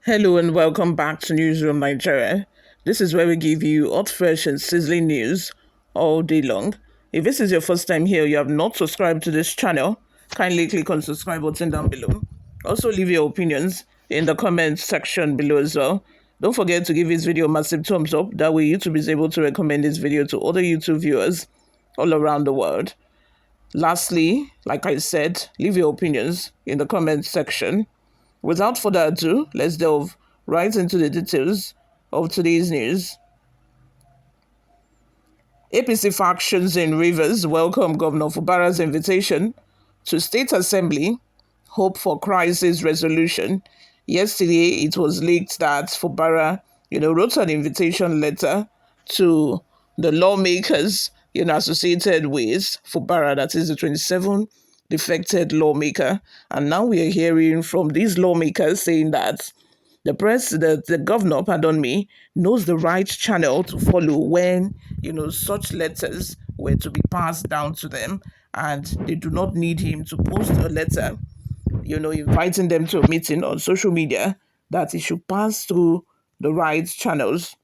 Hello and welcome back to Newsroom Nigeria. This is where we give you hot, fresh, and sizzling news all day long. If this is your first time here, you have not subscribed to this channel, kindly click on subscribe button down below. Also, leave your opinions in the comments section below as well. Don't forget to give this video a massive thumbs up. That way, YouTube is able to recommend this video to other YouTube viewers all around the world. Lastly, like I said, leave your opinions in the comments section. Without further ado, let's delve right into the details of today's news. APC factions in Rivers welcome Governor Fubara's invitation to State Assembly, hope for crisis resolution. Yesterday, it was leaked that Fubara, wrote an invitation letter to the lawmakers, associated with Fubara, that is the 27 defected lawmaker. And now we are hearing from these lawmakers saying that the governor, knows the right channel to follow when, such letters were to be passed down to them, and they do not need him to post a letter, inviting them to a meeting on social media, that it should pass through the right channels.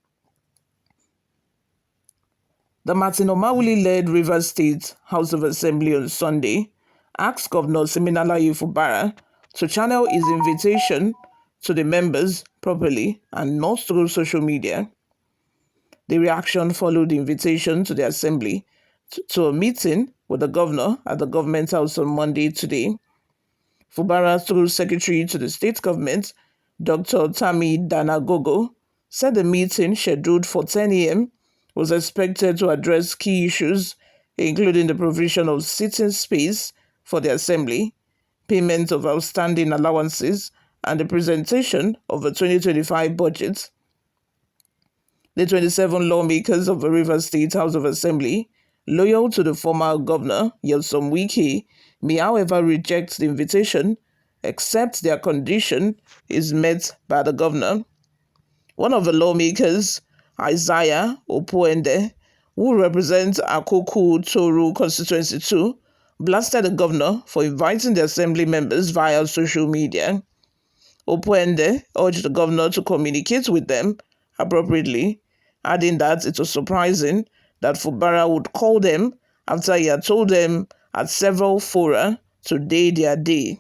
The Martin Omawuli-led Rivers State House of Assembly on Sunday asked Governor Siminalayi Fubara to channel his invitation to the members properly and not through social media. The reaction followed the invitation to the Assembly to a meeting with the governor at the Government House on Monday today. Fubara, through Secretary to the State Government, Dr. Tami Danagogo, said the meeting, scheduled for 10 a.m., was expected to address key issues, including the provision of sitting space for the Assembly, payment of outstanding allowances, and the presentation of a 2025 budget. The 27 lawmakers of the Rivers State House of Assembly, loyal to the former governor, Nyesom Wike, may however reject the invitation, except their condition is met by the governor. One of the lawmakers, Isaiah Opoende, who represents Akoku Toru Constituency 2, blasted the governor for inviting the assembly members via social media. Opoende urged the governor to communicate with them appropriately, adding that it was surprising that Fubara would call them after he had told them at several fora to day their day.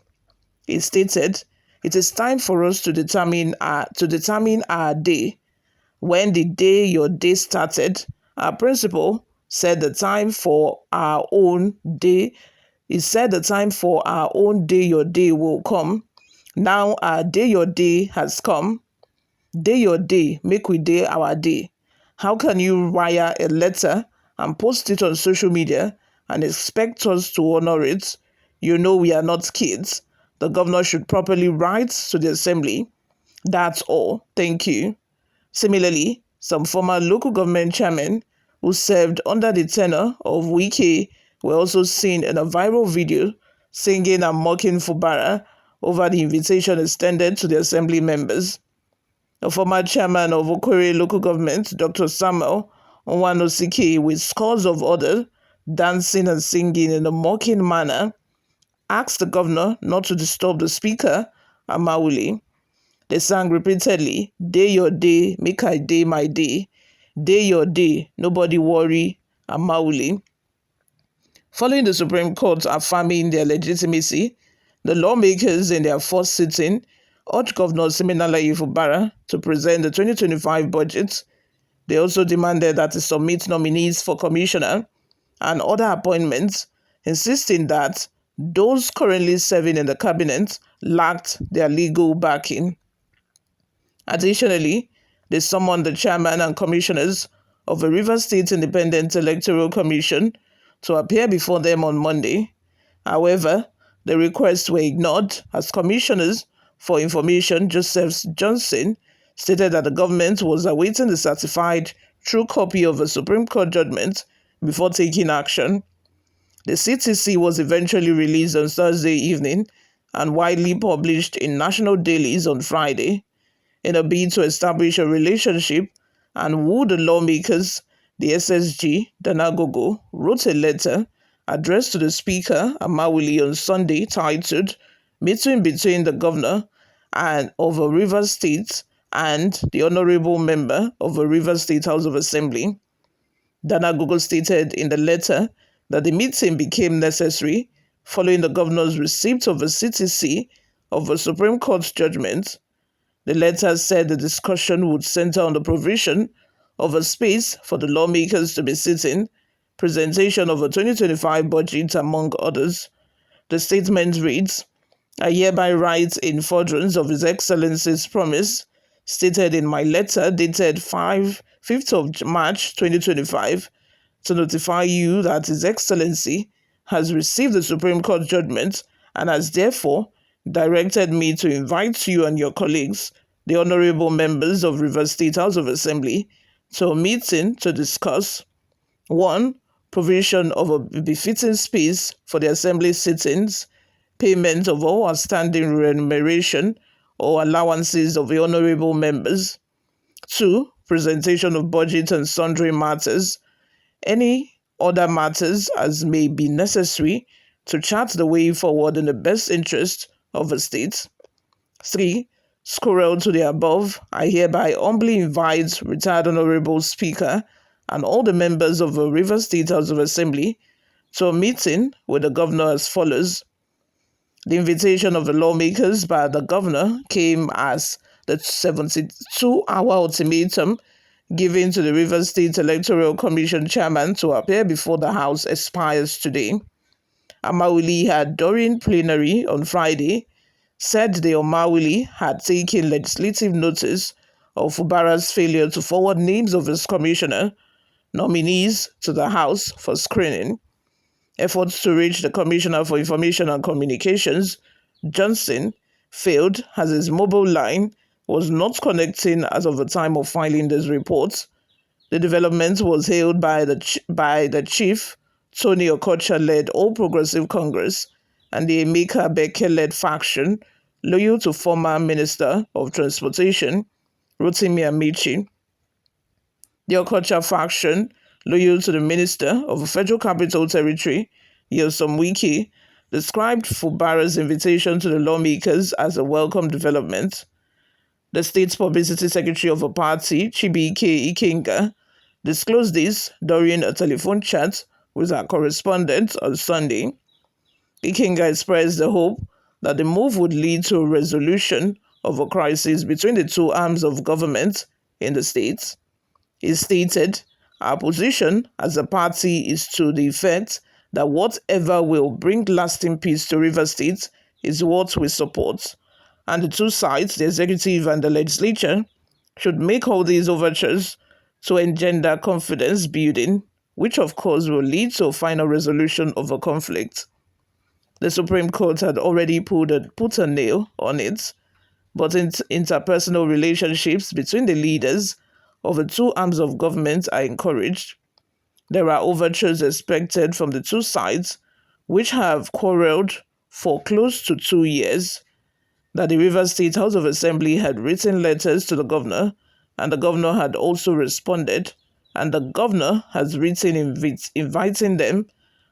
He stated, "It is time for us to determine our day. When the day your day started, our principal said the time for our own day. He said the time for our own day your day will come. Now our day your day has come. Day your day, make we day our day. How can you wire a letter and post it on social media and expect us to honor it? You know we are not kids. The governor should properly write to the assembly. That's all. Thank you." Similarly, some former local government chairmen who served under the tenure of Wike were also seen in a viral video singing and mocking Fubara over the invitation extended to the assembly members. The former chairman of Okwere local government, Dr. Samuel Onwanosike, with scores of others dancing and singing in a mocking manner, asked the governor not to disturb the speaker, Amawuli. They sang repeatedly, "Day your day, make I day my day. Day your day, nobody worry, Amawuli." Following the Supreme Court affirming their legitimacy, the lawmakers in their first sitting urged Governor Siminalayi Fubara to present the 2025 budget. They also demanded that he submit nominees for commissioner and other appointments, insisting that those currently serving in the cabinet lacked their legal backing. Additionally, they summoned the chairman and commissioners of the Rivers State Independent Electoral Commission to appear before them on Monday. However, the requests were ignored as Commissioners for Information Joseph Johnson stated that the government was awaiting the certified true copy of a Supreme Court judgment before taking action. The CTC was eventually released on Thursday evening and widely published in national dailies on Friday. In a bid to establish a relationship and woo the lawmakers, the SSG, Danagogo, wrote a letter addressed to the Speaker, Amawuli, on Sunday titled "Meeting Between the Governor and of a Rivers State and the honorable member of a Rivers State House of Assembly. Danagogo stated in the letter that the meeting became necessary following the governor's receipt of a CTC of a Supreme Court judgment. The letter said the discussion would center on the provision of a space for the lawmakers to be sitting, presentation of a 2025 budget, among others. The statement reads, "I hereby write in furtherance of His Excellency's promise, stated in my letter dated 5th of March 2025, to notify you that His Excellency has received the Supreme Court judgment and has therefore directed me to invite you and your colleagues, the honorable members of Rivers State House of Assembly, to a meeting to discuss 1. Provision of a befitting space for the Assembly sittings, payment of all outstanding remuneration or allowances of the honorable members. 2. Presentation of budget and sundry matters, any other matters as may be necessary to chart the way forward in the best interest of the state. 3. Scurril to the above, I hereby humbly invite retired Honorable Speaker and all the members of the Rivers State House of Assembly to a meeting with the governor as follows. The invitation of the lawmakers by the governor came as the 72-hour ultimatum given to the Rivers State Electoral Commission chairman to appear before the House expires today. Amawili had, during plenary on Friday, said the Omawili had taken legislative notice of Fubara's failure to forward names of his commissioner nominees to the House for screening. Efforts to reach the Commissioner for Information and Communications, Johnson, failed as his mobile line was not connecting as of the time of filing this report. The development was hailed by the chief, Tony Okocha-led All Progressive Congress, and the Emeka Beke-led faction, loyal to former Minister of Transportation, Rotimi Amici. The Okocha faction, loyal to the Minister of the Federal Capital Territory, Nyesom Wike, described Fubara's invitation to the lawmakers as a welcome development. The state's publicity secretary of a party, Chibuike Ikenga, disclosed this during a telephone chat with our correspondent on Sunday. Ikenga expressed the hope that the move would lead to a resolution of a crisis between the two arms of government in the state. He stated, "Our position as a party is to the effect that whatever will bring lasting peace to Rivers State is what we support, and the two sides, the executive and the legislature, should make all these overtures to engender confidence building, which of course will lead to a final resolution of a conflict." The Supreme Court had already put a nail on it, but interpersonal relationships between the leaders of the two arms of government are encouraged. There are overtures expected from the two sides, which have quarreled for close to 2 years, that the Rivers State House of Assembly had written letters to the governor, and the governor had also responded, and the governor has written inviting them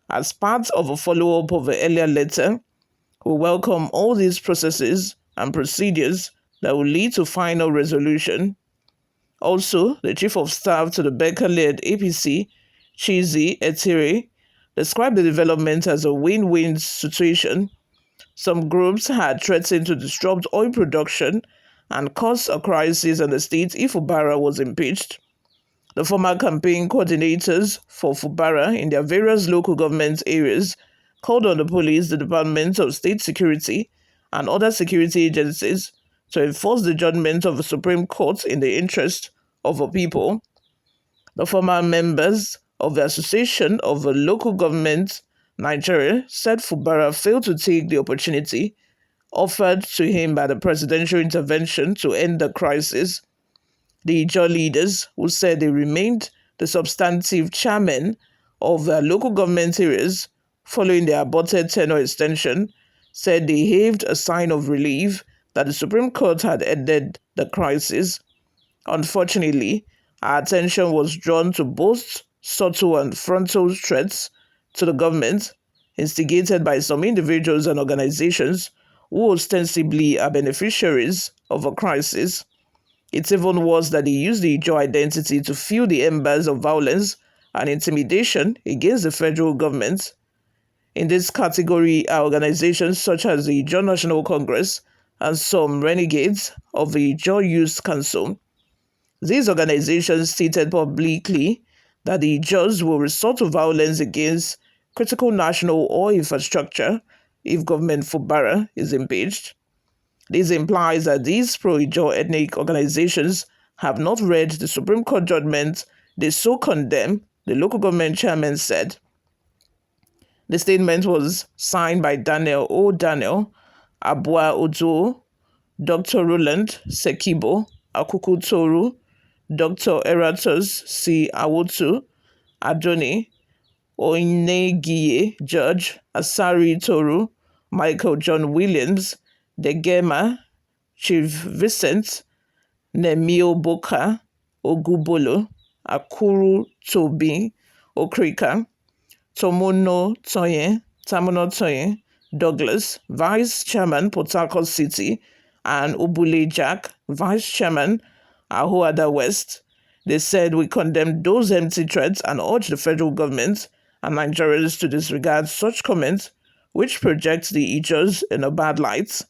as part of a follow-up of the earlier letter. We welcome all these processes and procedures that will lead to final resolution. Also, the Chief of Staff to the Becker-led APC, Chizi Etire, described the development as a win-win situation. Some groups had threatened to disrupt oil production and cause a crisis in the state if Fubara was impeached. The former campaign coordinators for Fubara in their various local government areas called on the police, the Department of State Security, and other security agencies to enforce the judgment of the Supreme Court in the interest of the people. The former members of the Association of the Local Government Nigeria said Fubara failed to take the opportunity offered to him by the presidential intervention to end the crisis. The Ijaw leaders, who said they remained the substantive chairmen of their local government areas following their aborted tenure extension, said they heaved a sign of relief that the Supreme Court had ended the crisis. Unfortunately, our attention was drawn to both subtle and frontal threats to the government, instigated by some individuals and organizations who ostensibly are beneficiaries of a crisis. It's even worse that they use the Ijaw identity to fuel the embers of violence and intimidation against the federal government. In this category are organizations such as the Ijaw National Congress and some renegades of the Ijaw Youth Council. These organizations stated publicly that the Ijaws will resort to violence against critical national or infrastructure if government Fubara is impeached. This implies that these pro-Ijaw ethnic organizations have not read the Supreme Court judgment they so condemn, the local government chairman said. The statement was signed by Daniel O. Daniel, Abua Ojo, Dr. Roland Sekibo, Akuku Toru, Dr. Eratus C. Awotu, Adoni, Oinegiye, Judge, Asari Toru, Michael John Williams, Degema, Chief Vincent, Nemio Boka, Ogubolo, Akuru Tobi, Okrika, Tamuno Toyin, Douglas, Vice Chairman, Port Harcourt City, and Ubule Jack, Vice Chairman, Ahoada West. They said we condemn those empty threats and urge the federal government and Nigerians to disregard such comments which project the Ijaws in a bad light.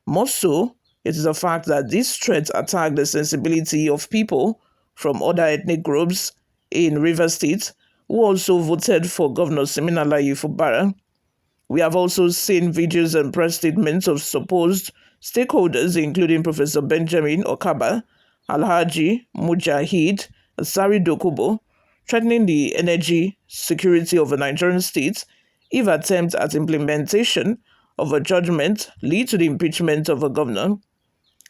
More so, it is a fact that these threats attack the sensibility of people from other ethnic groups in Rivers State who also voted for Governor Siminalayi Fubara. We have also seen videos and press statements of supposed stakeholders, including Professor Benjamin Okaba, Alhaji Mujahid Asari Dokubo, threatening the energy security of a Nigerian state if attempts at implementation of a judgment lead to the impeachment of a governor.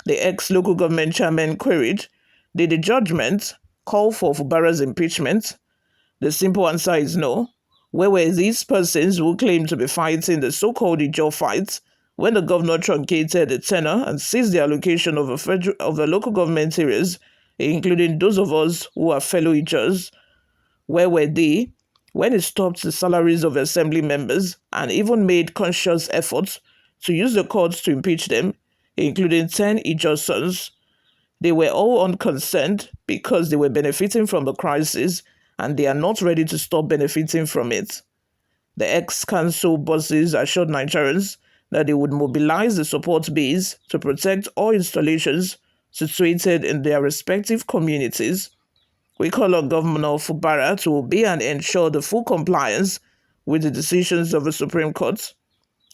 The ex-local government chairman queried, did the judgment call for Fubara's impeachment? The simple answer is no. Where were these persons who claimed to be fighting the so-called Ijaw fight when the governor truncated the tenure and seized the allocation of the local government areas, including those of us who are fellow Ijaws? Where were they when he stopped the salaries of assembly members and even made conscious efforts to use the courts to impeach them, including 10 Ijaw sons? They were all unconcerned because they were benefiting from the crisis and they are not ready to stop benefiting from it. The ex-council bosses assured Nigerians that they would mobilize the support base to protect all installations situated in their respective communities. We call on Governor Fubara to obey and ensure the full compliance with the decisions of the Supreme Court.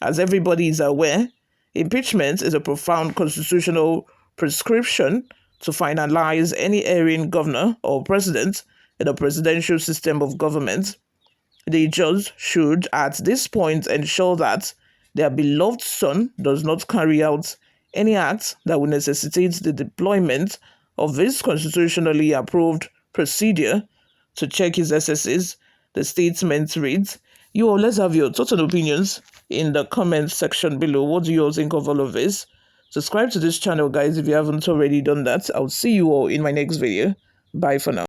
As everybody is aware, impeachment is a profound constitutional prescription to finalize any erring governor or president in a presidential system of government. The judge should, at this point, ensure that their beloved son does not carry out any act that will necessitate the deployment of this constitutionally approved procedure to check his excesses. The statement reads, you all, let's have your thoughts and opinions in the comment section below. What do you all think of all of this? Subscribe to this channel, guys, if you haven't already done that. I'll see you all in my next video. Bye for now.